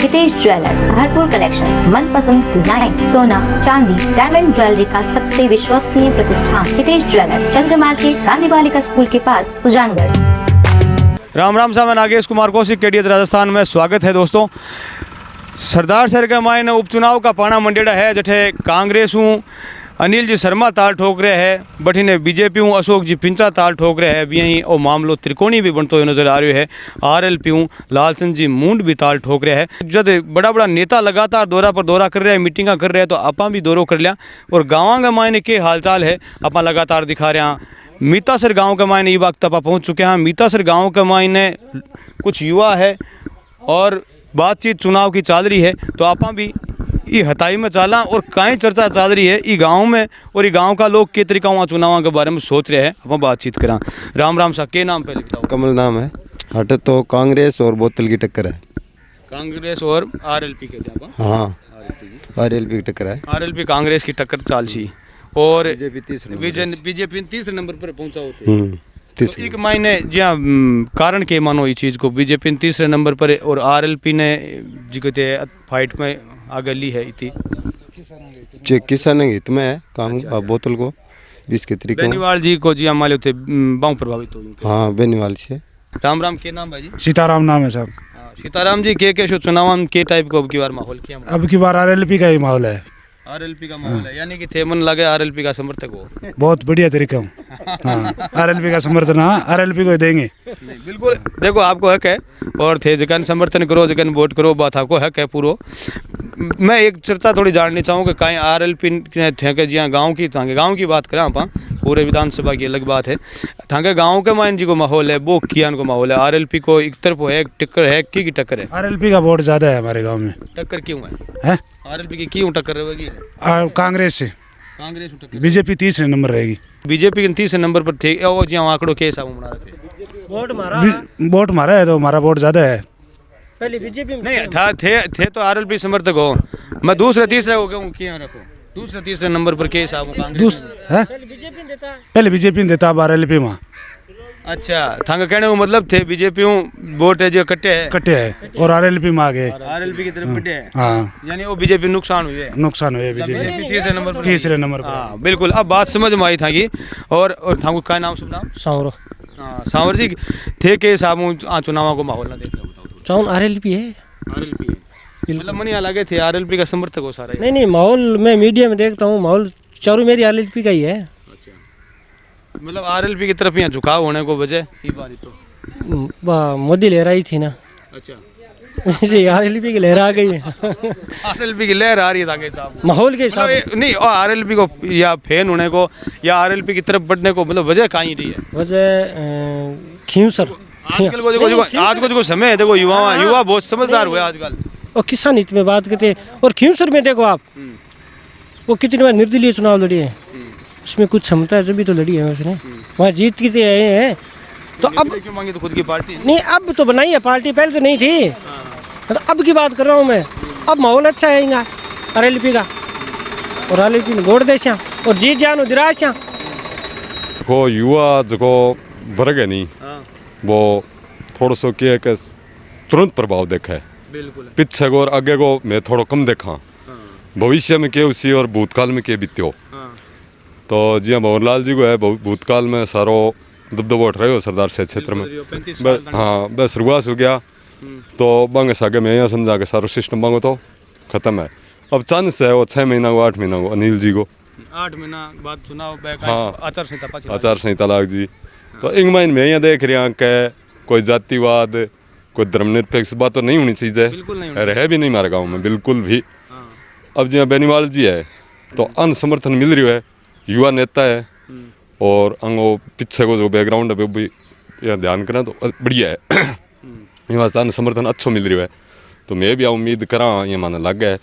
Hitesh jewellers, भरपूर collection, मनपसंद design, सोना, चांदी, डायमंड ज्वेलरी का सबसे विश्वसनीय प्रतिष्ठान हितेश ज्वेलर्स, चंद्र मार्केट, गांधी बालिका स्कूल के पास, सुजानगढ़। राम राम साहब, मैं नागेश कुमार कौशिक, केडीएस राजस्थान में स्वागत है। दोस्तों, सरदार शहर के मायने उपचुनाव का पाना मंडेड़ा है। जठे कांग्रेस हूँ अनिल जी शर्मा ताल ठोक रहे है, बठीने बीजेपी हूँ अशोक जी पिंचा ताल ठोक रहे है। यही और मामलो त्रिकोणी भी बनते हुए नजर आ रहा है। आरएलपी हूँ लालचंद जी मूंड भी ताल ठोक रहे है। जब बड़ा बड़ा नेता लगातार दौरा पर दौरा कर रहे हैं, मीटिंगा कर रहे हैं, तो आपा भी दौरो कर लिया और गाँव के मायने के हालचाल है आपा लगातार दिखा रहे हैं। मीतासर गांव के मायने ये वक्त आप पहुंच चुके हैं। मीतासर गांव के मायने कुछ युवा है और बातचीत चुनाव की चाल रही है, तो आप भी ये हताई में चाला और कहीं चर्चा चल रही है ये गांव में, और ये गांव का लोग के तरीका वहाँ चुनाव के बारे में सोच रहे हैं। आप बातचीत करा। राम राम साहब, के नाम पे लिखता कमल नाम है। हट तो कांग्रेस और बोतल की टक्कर है। कांग्रेस और आरएलपी कहते हैं। हाँ, आरएलपी की टक्कर है। आरएलपी कांग्रेस की टक्कर चाल सी और बीजेपी तीसरे नंबर पर पहुंचा होते तो एक मायने जी हाँ, कारण के मानो ये चीज़ को बीजेपी तीसरे नंबर पर और आरएलपी ने जी कहते हैं फाइट में आगे ली है। इतनी किसान हित में है काम। बोतल को इसके तरीके बेनीवाल जी को जी हाँ माले थे बाहु प्रभावित हो। हाँ, बेनीवाल से। राम राम, के नाम भाई जी? सीताराम नाम है साहब। सीताराम जी, के शो चुनाव के टाइप को अब की बार माहौल किया? अब की बार आरएलपी का ही माहौल है। आरएलपी का माहौल है, यानी कि थे मन लगे आरएलपी का समर्थक हो। बहुत बढ़िया तरीका हूँ। हाँ, आरएलपी का समर्थन, हाँ आरएलपी को देंगे। नहीं, बिल्कुल देखो आपको हक है और थे जगन समर्थन करो, जगन वोट करो, बात आपको हक है पूरो। मैं एक चर्चा थोड़ी जाननी चाहूँ कि कहीं आरएलपी थे कि जी हाँ गाँव की बात करें आप, पूरे विधानसभा की अलग बात है। थांगे गाँव के मान जी को माहौल है, वो कियान को माहौल है। आरएलपी को एक तरफ है, टक्कर है की टक्कर है? आरएलपी का वोट ज्यादा है हमारे गाँव में। टक्कर क्यों है? आरएलपी की क्यों टक्कर रहेगी? कांग्रेस से। कांग्रेस बीजेपी तीसरे नंबर रहेगी। बीजेपी के तीसरे नंबर पर थे और जी आंकड़ों के हिसाब बना रहे। वोट मारा है तो हमारा वोट ज्यादा है। पहले बीजेपी में नहीं थे तो आरएलपी समर्थक हो। मैं दूसरे तीसरे हो गया क्या रखो? दूसरे तीसरे नंबर पर के हिसाब पहले बीजेपी देता, अब आरएलपी में। अच्छा, थांगा कहने को मतलब थे बीजेपी वोट है जो कटे है और आरएलपी में आ गए। आरएलपी की तरफ कटे है। हाँ, यानी वो बीजेपी नुकसान हुए बीजेपी तीसरे नंबर पर। हाँ बिल्कुल, अब बात समझ में आई था कि और थांगू का नाम सुना? सांवर। हाँ, सांवर जी थे के हिसाब चुनाव को माहौल ना देख चाउन आरएलपी है। आरएलपी है मतलब मनी लगे थे आरएलपी का समर्थक हो सारा? नहीं, माहौल मैं मीडिया में देखता हूँ, माहौल चारों मेरी आरएलपी का ही है। मतलब आरएलपी की तरफ यहाँ झुकाव होने को वजह ये बारी तो मोदी लहर आई थी ना। अच्छा, आरएलपी की लहर आ गई है। आरएलपी की लहर आ रही है साहब माहौल के हिसाब नहीं, और आरएलपी को या फैन होने को या आरएलपी की तरफ बढ़ने को मतलब वजह कहाँ ही रही है? वजह खींसर आजकल को जो समय है, देखो युवा बहुत समझदार हुए आजकल और किसान हित में बात करते हैं। और खींसर में देखो आप, वो कितनी बार निर्दलीय चुनाव लड़ी है, उसमें कुछ क्षमता है जब तो लड़ी है उसने, वहाँ जीत के आए हैं। तो अब क्यों मांगी? तो खुद की पार्टी नहीं, अब तो बनाई है पार्टी, पहले तो नहीं थी। अब की बात कर रहा हूँ मैं। अब माहौल अच्छा है यहाँ आरएलपी का, और आरएलपी ने वोट देशा और जीत जानो दिराशा को युवा जो वर्ग है नहीं, वो थोड़ा सो के तुरंत प्रभाव देखा है। बिल्कुल पीछे को और आगे को मैं थोड़ा कम देखा। भविष्य में के उसी और भूतकाल में के बीत्यो। तो जी हाँ, भंवरलाल जी को है भूतकाल में सारो दबदबो उठ रहे हो सरदार से क्षेत्र में। हाँ, बस शुरुआत हो गया तो बंग सागे में यहाँ समझा के सारो सिस्टम बंगो तो खत्म है। अब चांस है वो 6 महीना को 8 महीना को अनिल जी को 8 महीना बाद चुनाव। हाँ, आचार संहिता लाग जी। तो इंग माइन में यहाँ देख रहे हैं कि कोई जातिवाद, कोई धर्मनिरपेक्ष बात तो नहीं होनी चाहिए, रह भी नहीं हमारे गाँव में बिल्कुल भी। अब जी बेनीवाल जी है तो अन समर्थन मिल रही है, युवा नेता है और अंगो पीछे को जो बैकग्राउंड है वो भी यहाँ ध्यान करें तो बढ़िया है। युवा समर्थन अच्छो मिल रही है, तो मैं भी उम्मीद करा ये माने लग गया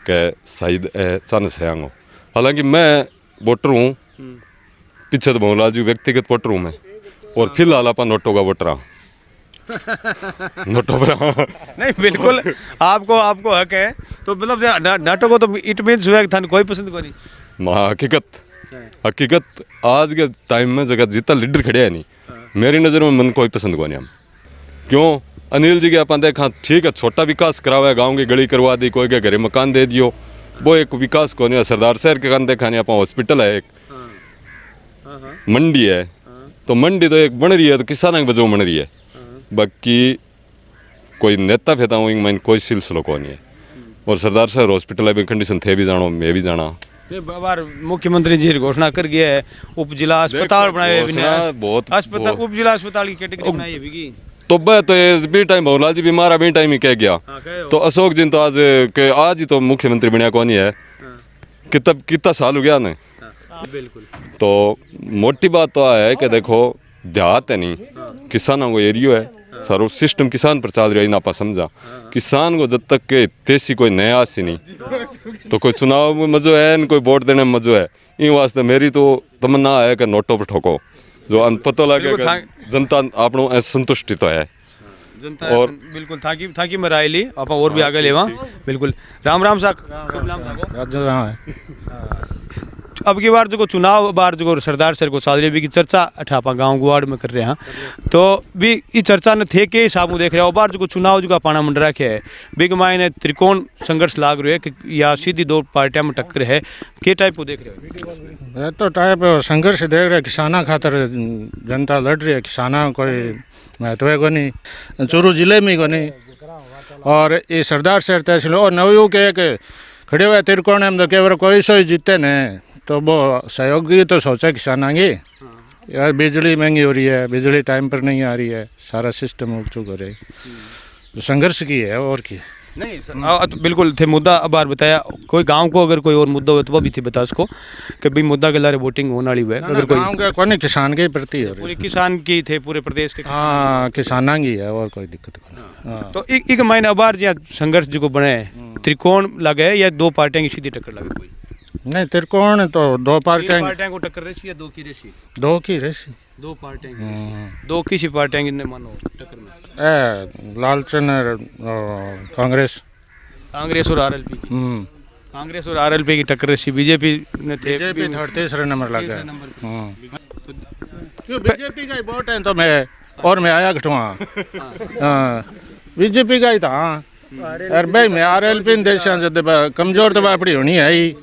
कि शायद चांस है अंगो। हालांकि मैं वोटर हूँ, पीछे तो भंवरलाल जी व्यक्तिगत वोटर हूँ मैं, और फिलहाल अपन नोटों का वोटर हूँ। नोटों पर नहीं, बिल्कुल आपको हक है। तो मतलब नाटो को तो इट मीन्स हुआ था कोई पसंद को नहीं। हकीकत आज के टाइम में जगह जितना लीडर खड़े है नहीं, मेरी नज़र में मन कोई पसंद को नहीं। हम क्यों अनिल जी के अपन देखा ठीक है छोटा विकास करावा है, गाँव की गली करवा दी, कोई के घरे मकान दे दियो, वो एक विकास को नहीं है। सरदार शहर के कान देखा नहीं अपन हॉस्पिटल है, एक मंडी है, तो मंडी तो एक बन रही है, तो किसानों की वजह बन रही है। बाकी कोई नेता फेता हूँ मैंने कोई सिलसिलो को नहीं है। और सरदार शहर हॉस्पिटल अभी कंडीशन थे भी जानो, मैं भी जाना। बार मुख्यमंत्री जी घोषणा कर गया है, उप जिला अस्पताल बनाए बहुत अस्पताल, उप जिला अस्पताल की कैटेगरी बनाई है भी तो बे तो ये भी टाइम भवलाल जी बीमार अभी टाइम ही कह गया। तो अशोक जी तो आज ही तो मुख्यमंत्री बनया कौन ही है, कितना साल हो गया ने। बिल्कुल। तो मोटी बात तो है कि देखो देहात है नहीं, किसानों को एरियो है, सारो सिस्टम किसान पर चल रहा है। आपा समझा किसान को जब तक के तेसी कोई नया आसी नहीं, तो कोई चुनाव में मजो है न कोई वोट देने में मजो है। इन वास्ते मेरी तो तमन्ना है कि नोटों पर ठोको, जो पता लगे जनता आपनो संतुष्टि तो है। जनता और बिल्कुल थाकी में राय ली आप और भी आगे लेवा। बिल्कुल। राम राम साहब। अब की बार जो चुनाव बार जो सरदार सर को सादरे भी की चर्चा अठापा गांव गुवाड़ में कर रहे हैं, तो भी ये चर्चा न थे के हिसाब देख रहे हो। बार जो चुनाव जो पाना मंडरा के है बिग मायने त्रिकोण संघर्ष लाग रहे है कि या सीधी दो पार्टियां में टक्कर है, के टाइप को देख रहे हो? तो टाइप संघर्ष देख रहे किसाना खातर जनता लड़ रही है, किसाना कोई महत्व है को नहीं, चूरू जिले में को नहीं। और ये सरदार शहर तहसील और नवयू के खड़े हुए त्रिकोण में तो केवल कोई सो ही जीते ने, तो वो सहयोगी तो सोचा किसान आएंगे। यार बिजली महंगी हो रही है, बिजली टाइम पर नहीं आ रही है, सारा सिस्टम उठ चुका है, तो संघर्ष की है और की नहीं। तो बिल्कुल थे मुद्दा अब बार बताया। कोई गांव को अगर कोई और मुद्दा हो तो वो भी थे बता सको कि भाई मुद्दा के लारे वोटिंग होने वाली है। अगर कोई गाँव का कौन किसान के प्रति हो रही पूरे किसान की थे, पूरे प्रदेश के। हाँ किसाना की है और कोई दिक्कत नहीं। तो एक महीने अबार जो संघर्ष जो बने त्रिकोण लगे या दो पार्टियां की सीधी टक्कर लगे? कोई नहीं त्रिकोण तो दो पार्टियां को टक्कर रही या दो की रेसी? दो की रेसी, दो पार्टियां, दो किसी पार्टियां ने मानो टक्कर में लालचंद कांग्रेस और आरएलपी की, कांग्रेस और आरएलपी की टक्कर रही। बीजेपी ने थे, बीजेपी तीसरे नंबर लग गया। क्यों बीजेपी का ही वोट है तो मैं और मैं आया कटवा बीजेपी का ही था। अरे भाई मैं आरएलपी देश कमजोर तो अपनी होनी है ही।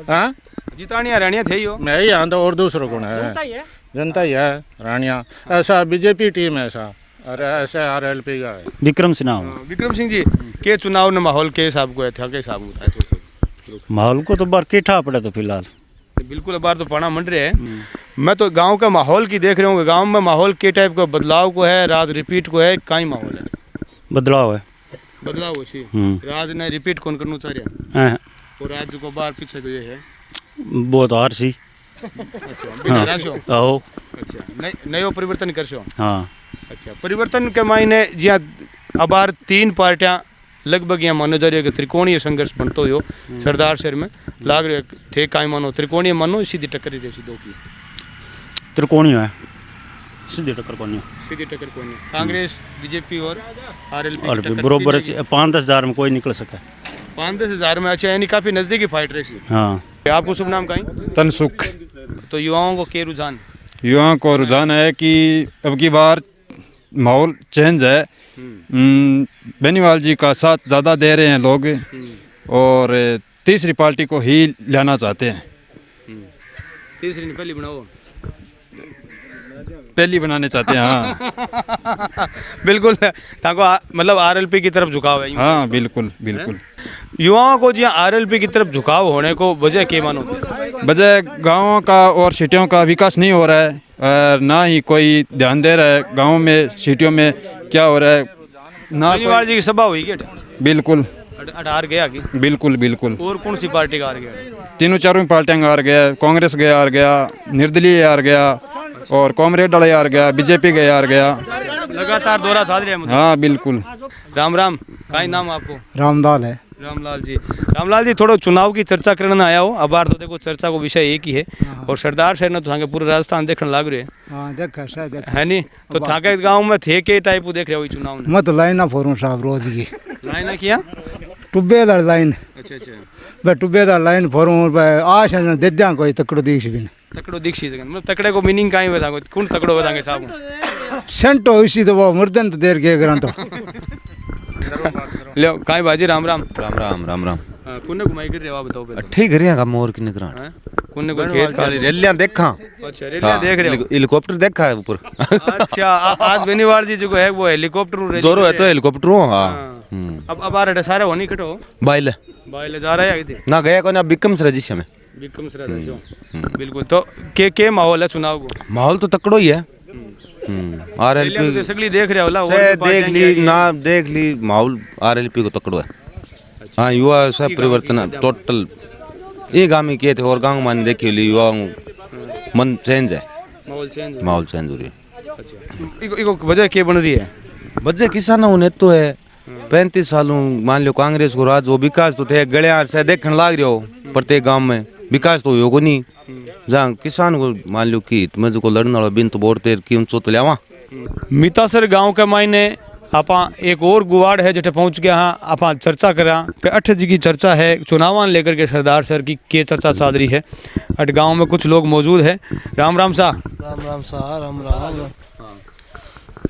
हाँ जितानिया रानिया थे ही मैं ही यहाँ तो और दूसरों को है, जनता ही है रानिया। ऐसा बीजेपी टीम है ऐसा, अरे ऐसे आरएलपी का है। विक्रम सिन्हा। विक्रम सिंह जी के चुनाव ने माहौल के हिसाब को था, के हिसाब बताए? माहौल को तो बार केठा पड़े तो फिलहाल बिल्कुल बार तो पाना मंड रहे हैं। मैं तो गांव का माहौल की देख रहा हूँ, गांव में माहौल के टाइप का बदलाव को है, राज रिपीट को है, कहीं माहौल है बदलाव है, बदलाव हो सी राज ने रिपीट कौन करना चाह रहा है और राज को बार पीछे तो ये है बहुत हार सी। अच्छा आओ अच्छा नयो परिवर्तन कर सो। हाँ अच्छा परिवर्तन के मायने जिया अबार तीन पार्टियां लगभग यहाँ मानो जा रही है कि त्रिकोणीय संघर्ष बनतो हो सरदार शहर में लाग रहे थे। काई मानो त्रिकोणीय मानो सीधी टक्कर ही रही दो की? त्रिकोणीय है, सीधी टक्कर कोनी, सीधी टक्कर कोई नहीं। कांग्रेस बीजेपी और आरएलपी और बरोबर 5-10 हज़ार में कोई निकल सका। 5-10 हज़ार में? अच्छा यानी काफ़ी नज़दीकी फाइट रही। हाँ। आपको शुभ नाम कहीं? तनसुख। तो युवाओं को के रुझान? युवाओं को रुझान है कि अब की बार माहौल चेंज है, बेनीवाल जी का साथ ज़्यादा दे रहे हैं लोग और तीसरी पार्टी को ही लाना चाहते हैं। तीसरी नहीं पहली बनाओ, पहली बनाने चाहते हैं। हाँ बिल्कुल ताको मतलब आरएलपी की तरफ झुकाव है। हाँ बिल्कुल बिल्कुल। युवाओं को जी आरएलपी की तरफ झुकाव होने को वजह क्या मानो? वजह गाँवों का और सिटियों का विकास नहीं हो रहा है और ना ही कोई ध्यान दे रहा है गाँव में सिटियों में क्या हो रहा है ना। बेनीवाल जी की सभा हुई क्या? बिल्कुल हार गया कि? बिल्कुल बिल्कुल। और कौन सी पार्टी का हार गया? तीनों चारों पार्टियां हार गया, कांग्रेस गया हार गया, निर्दलीय हार गया और कॉमरेड वाले हार गया, बीजेपी गए हार गया। लगातार दौरा साध रहे हैं। हाँ बिल्कुल। राम राम, का नाम आपको? रामलाल है। रामलाल जी, रामलाल जी थोड़ा चुनाव की चर्चा करने आया हो। अब बार तो देखो चर्चा को विषय एक ही है और सरदार शहर ने तो थाके पूरे राजस्थान देखने लाग रहे है नहीं? तो थाके गाँव में थे के टाइप देख रहे हो चुनाव में? मैं तो लाइन फोरू साहब रोज की लाइन किया टुब्बेदार लाइन। अच्छा अच्छा भाई टुब्बेदार लाइन फोरू आश दे दिया कोई तकड़ो दीक्ष भी तकड़ो दीक्षी मतलब तकड़े को मीनिंग कहीं बताओ कौन तकड़ो बताएंगे साहब? सेंट हो इसी तो वो मर्दन तो देर के करा तो ले काई बाजी राम राम राम राम राम राम कुन्ने घुमाई कर रहे हो बताओ पहले ठीक है का मोर किने करा कुन्ने कोई खेत खाली रेलियां देखा अच्छा रेलियां देख रहे हो हेलीकॉप्टर देखा है ऊपर अच्छा आज बेनीवाल जी जो है वो हेलीकॉप्टर दोरो है तो हेलीकॉप्टर हो हां अब आ रहे सारे होनी कटो बाइल बाइल जा रहे हैं ना गया कोना बिकम रजिस्टर में बिकम सर बिल्कुल तो के माहौल है चुनाव को माहौल तो तकड़ो ही है आरएलपी तो सगली देख रहे होला से देख ली ना देख ली माहौल आरएलपी को तकड़ो है हाँ युवा सब परिवर्तन टोटल ये गांव में किए थे और गांव में देखिए ली युवा मन चेंज है माहौल चेंज हो रही है अच्छा इको वजह क्या बन रही है वजह किसानों ने तो है 35 सालों मान लो कांग्रेस को राज वो विकास तो थे गलियार से देखने लाग रहे हो प्रत्येक गांव में विकास तो होगा नहीं जहाँ किसान को मान लो कि मजे को लड़ने वाला बिन तो बहुत देर की उनसो तो लियावा मितासर गांव के मायने आपा एक और गुवाड़ है जटे पहुंच गया हाँ आपा चर्चा करा कि अठ जी की चर्चा है चुनावान लेकर के सरदार सर की के चर्चा चल रही है अट गांव में कुछ लोग मौजूद है राम राम सा राम राम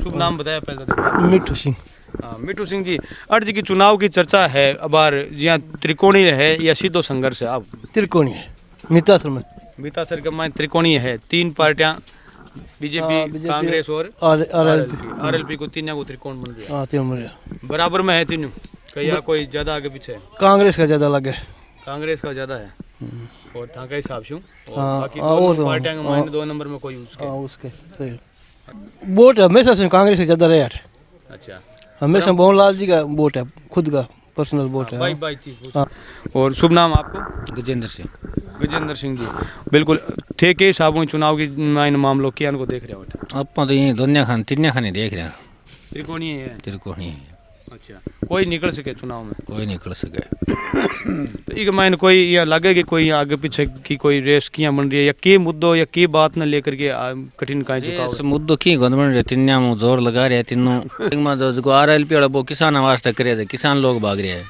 शुभ नाम बताया पहले मिठू सिंह मिठू सिंह जी अट जी की चुनाव की चर्चा है अबार जिया त्रिकोणीय है या सीधो संघर्ष है आप त्रिकोणी है मितासर में मितासर के मायने त्रिकोणीय है तीन पार्टियां बीजेपी कांग्रेस और आरएलपी को तीनों को त्रिकोण बन गया हां तीनों बन बराबर में है तीनों कहीं कोई ज्यादा आगे पीछे कांग्रेस का ज्यादा लगे कांग्रेस का ज्यादा है और था का हिसाब से बाकी दो पार्टियां के मायने 2 नंबर में कोई उसके सही वोट हमेशा से कांग्रेस से ज्यादा रहा है अच्छा हमेशा मोहनलाल जी का वोट है खुद का पर्सनल वोट है भाई भाई चीज और शुभ नाम आपको गजेंद्र सिंह जी बिल्कुल थे के हिसाबों चुनाव की मायने मामलों क्या को देख रहे हो आप तो ये दुनिया खान तीन खाने देख रहे हैं त्रिकोणीय है त्रिकोणीय है अच्छा कोई निकल सके चुनाव में कोई निकल सके तो एक मायने कोई या लगे कि कोई आगे पीछे की कोई रेस किया बन रही है या के मुद्दों या के बात न लेकर के कठिन का इस मुद्दों की गंद बन रहे तीन में जोर लगा रहे तीनों जो आरएलपी वाला वो किसान वास्ते करे किसान लोग भाग रहे हैं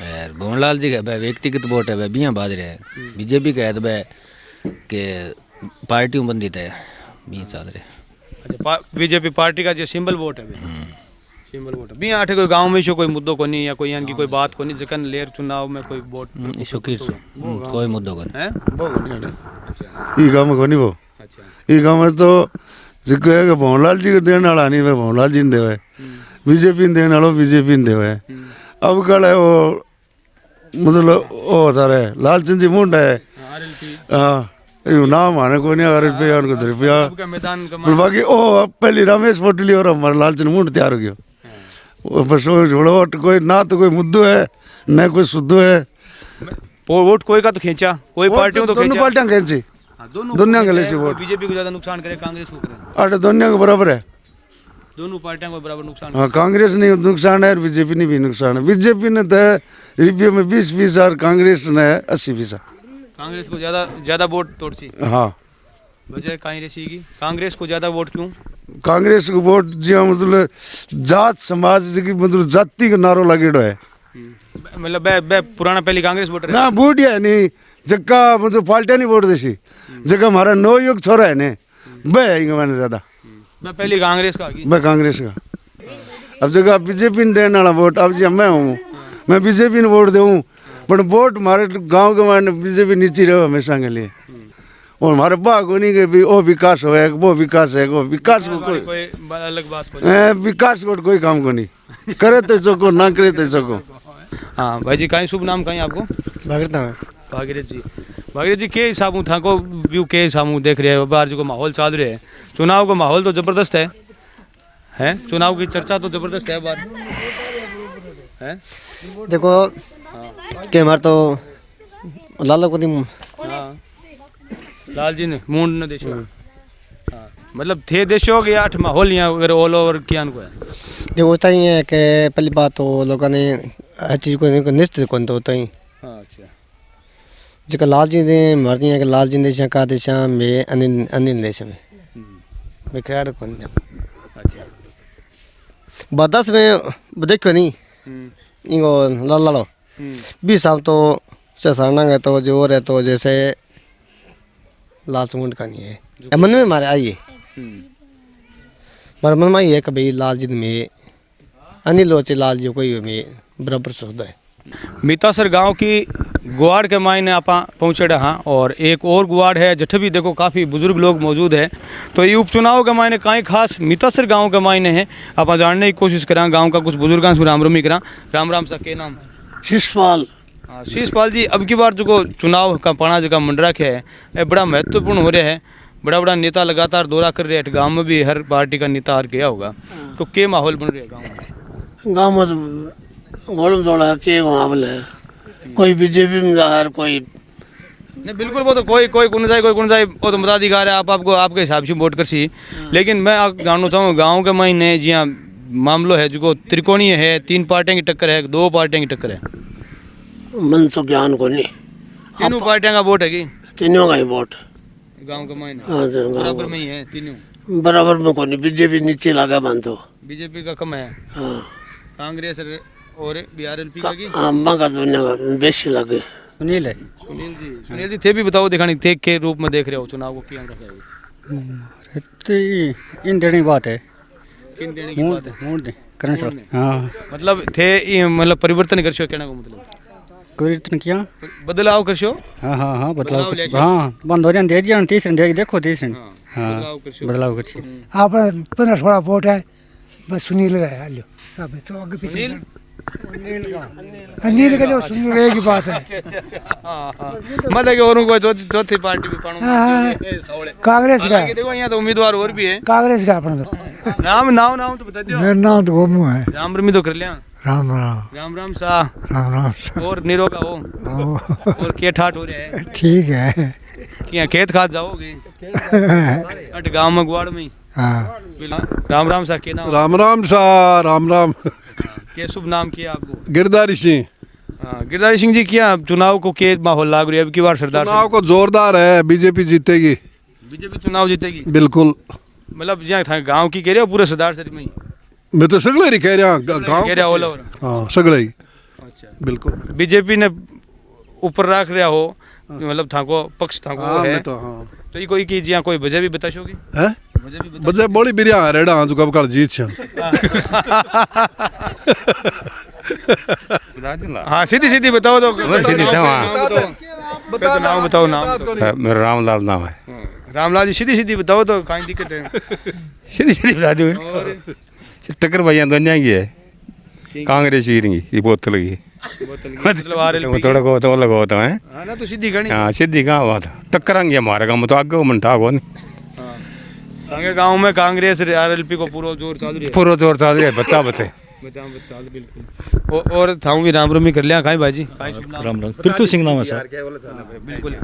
यार भवनलाल जी का व्यक्तिगत वोट है बिया बाज रहे हैं बीजेपी का है तो के पार्टियों बंदित है बिया चल रहे अच्छा बीजेपी पार्टी का जो सिंबल वोट है सिंबल वोट बिया आठे कोई गांव में कोई मुद्दों को नहीं या कोई यानी कोई बात को नहीं जकन लेर चुनाव में कोई वोट इशुकीर कोई मुद्दों को नहीं ई गांव में कोनी वो ई गांव में तो जिको है कि भवनलाल जी को देने वाला नहीं वे भवनलाल जी ने देवे बीजेपी ने देने वाला बीजेपी ने देवे अब कल है वो मतलब वो सारे लालचंद जी मुंडा है हाँ नाम आने को नहीं अगर रुपया उनको रुपया पर बाकी ओ पहली रमेश पोटली और हमारा लालचंद मुंड तैयार हो गया वो बस छोड़ो कोई ना तो कोई मुद्दो है न कोई सुद्धो है वोट कोई का तो खींचा कोई पार्टियों तो दोनों पार्टियां खींची दुनिया के लिए वोट बीजेपी को ज्यादा नुकसान करे कांग्रेस को करे अरे दुनिया के बराबर है दोनों पार्टियों को बराबर नुकसान हाँ कांग्रेस ने नुकसान है और बीजेपी ने भी नुकसान है बीजेपी ने तो रुपये में 20 और कांग्रेस ने 80 पैसा कांग्रेस को ज्यादा वोट तोड़ती हाँ वजह कांग्रेस की कांग्रेस को ज्यादा वोट क्यों कांग्रेस को वोट जी मतलब जात समाज की मतलब जाति का नारो लगेड़ो है मतलब बे पुराना पहली कांग्रेस वोटर ना वोट है नहीं जगह मतलब पार्टियां नहीं वोट देसी जगह हमारा नौ युग छोरा है ने बे मैंने ज्यादा मैं पहली कांग्रेस का मैं कांग्रेस का अब जगह बीजेपी ने देने वाला वोट अब जी मैं हूँ मैं बीजेपी ने वोट दूँ पर वोट हमारे गांव के माने बीजेपी नीचे रहो हमेशा के लिए और हमारे बाग को नहीं कि भी वो विकास हो वो विकास है वो विकास को कोई अलग बात विकास को कोई काम को नहीं करे तो सको ना करे तो सको हाँ भाई जी कहीं शुभ नाम कहीं आपको भागीरथ जी के हिसाब था को व्यू के हिसाब देख रहे हैं बाहर जी को माहौल चल रहे हैं चुनाव का माहौल तो जबरदस्त है चुनाव की चर्चा तो जबरदस्त है बार है देखो के हमारे तो लाल को लाल जी ने मूंड ने देशो मतलब थे देशो के आठ माहौल यहाँ अगर ऑल ओवर किया को है देखो होता ही है कि पहली बात तो लोगों ने हर चीज़ को निश्चित कौन तो होता ही अच्छा जो लाल जी ने मरती है कि लाल जी देशा का देशा में अनिल देश में खिलाड़ कौन अच्छा बदस में देखो नहीं इनको लाल लालो 20 साल तो ससाना है तो जो और है तो जैसे लाल समुंड का नहीं है मन में मारे आइए पर मन में ये कि भाई लाल जी में अनिल होचे लाल जी कोई में बराबर सुविधा है। मीतासर गांव की गुआड़ के मायने आप पहुँचे हाँ, और एक और गुआड़ है जठ भी देखो काफ़ी बुजुर्ग लोग मौजूद है। तो ये उपचुनाव के मायने कहीं खास मीतासर गांव के मायने है आप जानने की कोशिश करा। गांव का कुछ बुजुर्गों से राम रमी करा। राम राम सा के नाम? शिषपाल। हाँ शिषपाल जी, अब की बार जो चुनाव का पाना जगह मंडरा के है ये बड़ा महत्वपूर्ण हो रहा है। बड़ा बड़ा नेता लगातार दौरा कर रहे हैं। गाँव में भी हर पार्टी का नेता हार गया होगा, तो क्या माहौल बन रहा है गाँव में? गाँव में गोलम दौड़ा के मामला है, कोई बीजेपी में जा रहा है, कोई नहीं। बिल्कुल वो तो कोई कौन जाए वो तो मताधिकार है, आपको आपके हिसाब से वोट कर सी। लेकिन मैं जानना चाहूँ गांव के महीने जी हाँ मामलो है जो त्रिकोणीय है, 3 पार्टियों की टक्कर है, 2 पार्टियों की टक्कर है? मन तो ज्ञान को नहीं, तीनों पार्टियों का वोट है कि तीनों का ही वोट गांव के महीने हाँ, बराबर में ही है तीनों? बराबर में को नहीं, बीजेपी नीचे लगा बन तो बीजेपी का कम है, हाँ कांग्रेस और बीआरएलपी का की अम्बा का दुनिया का बेसी लगे। सुनील है। सुनील जी थे भी बताओ दिखानी थे के रूप में देख रहे हो चुनाव को क्या रखा है? इन देने की बात है, किन देने की बात है? वोट दे करने सर। हाँ मतलब थे मतलब परिवर्तन कर कहने को मतलब परिवर्तन किया, बदलाव कर शो। हाँ हाँ हाँ बदलाव कर, हाँ बंद हो जाए दे तीसरे दे देखो तीसरे, हाँ बदलाव कर। आप 15-16 वोट है बस सुनील रहे लो सब तो आगे पीछे अनिल का जो सुनील रहे की बात है। मतलब कि औरों को चौथी पार्टी भी कांग्रेस का देखो यहाँ तो उम्मीदवार और भी है कांग्रेस का अपना तो नाम तो बता दियो। मेरा नाम तो गोमू है। राम रमी तो कर लिया। राम राम राम राम सा। राम राम और निरोगा हो और के ठाट हो रहे है? ठीक है। क्या खेत खाद जाओगे? अट गांव में गुआड़ में? हाँ। राम राम सा के नाम? राम राम सा। राम राम। क्या शुभ नाम किया आपको? गिरधारी सिंह। गिरधारी सिंह जी, क्या चुनाव को के माहौल लाग रही है अब की बार? सरदार चुनाव को जोरदार है, बीजेपी जीतेगी। बीजेपी चुनाव जीतेगी बिल्कुल। मतलब जहाँ था गांव की कह रहे हो पूरे सरदार शरीफ में ही? मैं तो सगले ही कह रहा गाँव कह रहा ऑल ओवर। हाँ सगले ही। अच्छा बिल्कुल। बीजेपी ने ऊपर रख रहा हो मतलब था को पक्ष था को हाँ, है तो हाँ तो ये कोई की जी कोई वजह भी बता शोगी? है वजह बड़ी बिरिया रेडा हाँ जो कब कल जीत छ। हाँ सीधी बताओ तो। सीधी नाम बताओ। नाम मेरा रामलाल नाम है। रामलाल जी सीधी बताओ तो कहीं दिक्कत है? सीधी बता दो। टक्कर भैया दुनिया की है, कांग्रेस की ये बोतल की थोड़ा को तो लगा होता है ना तो सीधी गणी। हाँ सीधी कहाँ बात टक्करेंगे हमारे गाँव में तो आगे मंठा को नहीं। गाँव में कांग्रेस आरएलपी को पूरा जोर चाल रही है। पूरा जोर चाल रही है। बच्चा बिल्कुल। और था भी राम रमी कर लिया खाई भाजी? राम राम। पृथ्वी सिंह नाम है सर। बिल्कुल।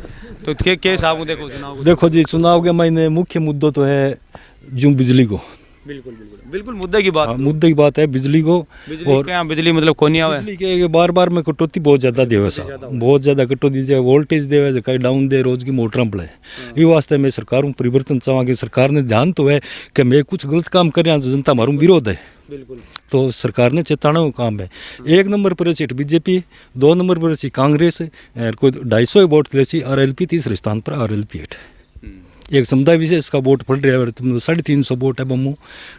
तो के साहब देखो चुनाव? देखो जी चुनाव के महीने मुख्य मुद्दा तो है जो बिजली को। बिल्कुल मुद्दे की बात है बिजली को। और क्या बिजली मतलब कौन नहीं आवे? बिजली के बार बार में कटौती बहुत ज़्यादा देवे साहब, बहुत ज़्यादा कटौती दे, वोल्टेज देवे कहीं डाउन दे, रोज की मोटर पड़े। ये वास्ते मैं सरकार में परिवर्तन चाहूँगी। सरकार ने ध्यान तो है कि मैं कुछ गलत काम कर रहा तो जनता हमारा विरोध है, तो सरकार ने चेताना का काम है। 1 नंबर पर है बीजेपी, 2 नंबर पर है कांग्रेस, कोई 250 वोट ले आरएलपी, तीसरे स्थान पर आरएलपी है। एक समुदाय विशेष का वोट पड़ रहा है 350 वोट है बम्मू,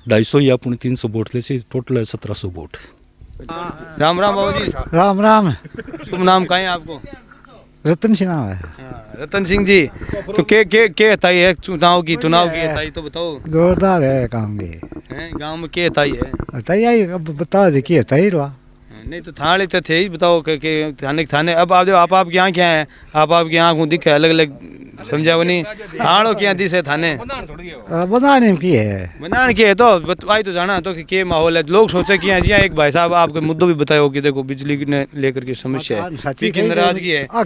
250 या 300 वोट ले टोटल है 1700 वोट। राम राम बाबू जी। राम राम। शुभ नाम का है आपको? रतन सिंह नाम है। रतन सिंह जी, तो के हताई है चुनाव की हताई तो बताओ। जोरदार है काम भी गाँव में के हताई है? हताई अब बताओ जी की हताई रहा नहीं तो थाने तो थे ही बताओ कि थाने अब आप आपके यहाँ क्या है? आपके यहाँ दिखे अलग अलग समझा नहीं थानों क्या दिस है थाने बनाने की है तो आई तो जाना तो कि माहौल है। लोग सोचे कि जी एक भाई साहब आपके मुद्दों भी बताओ कि देखो बिजली ने लेकर के समस्या है की नाराजगी है। हाँ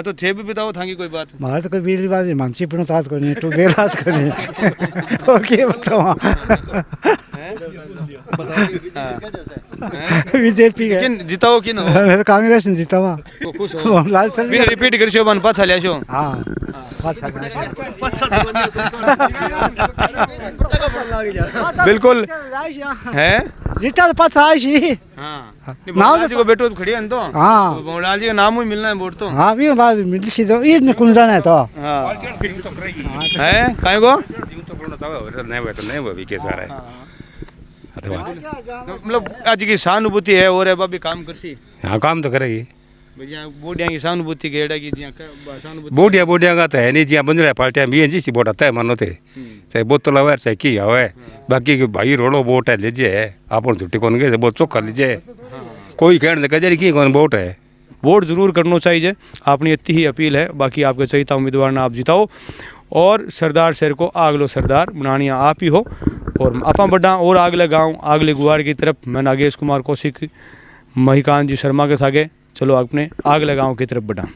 तो थे भी बताओ था कोई बात? हमारे तो कोई बिजली बात मानसी पूर्ण साथ करनी तो बेरात करनी और क्या बताओ। बीजेपी जीताओ कि ना कांग्रेस ने जीता हुआ लाल चल रिपीट कर शो बन पाछा ले शो। हाँ बिल्कुल है जीता तो पाछा आई। हाँ नाम जी को बेटो खड़ी है तो। हाँ मोहनलाल जी का नाम ही मिलना है वोट तो। हाँ भी मिल सी तो ये कुंजन है तो। हाँ है काहे को नहीं हुआ तो नहीं हुआ भी कैसा रहा मतलब आज की सहानुभूति है और है भी काम करसी। हाँ काम तो करेगी भैया बोडिया की सहानुभूति गेड़ा की जिया सहानुभूति बोडिया का तो है नहीं जिया बंजड़ा पार्टियां भी जी सी वोट आता है मानो थे चाहे बोतल आवे चाहे की आवे बाकी के भाई रोड़ो वोट है लीजिए आप झूठी कौन गए बहुत चौखा लीजिए कोई कहने कजरी की कौन वोट है वोट जरूर करना चाहिए। अपनी इतनी ही अपील है। बाकी आपके चहिता उम्मीदवार ना आप जिताओ और सरदार शहर को आगलो सरदार बनानिया आप ही हो। और आपा बढ़ा और आगले गांव आगले गुवाड़ की तरफ मैं नागेश कुमार कौशिक महिकांत जी शर्मा के सागे चलो अपने आगले गांव की तरफ बढ़ा।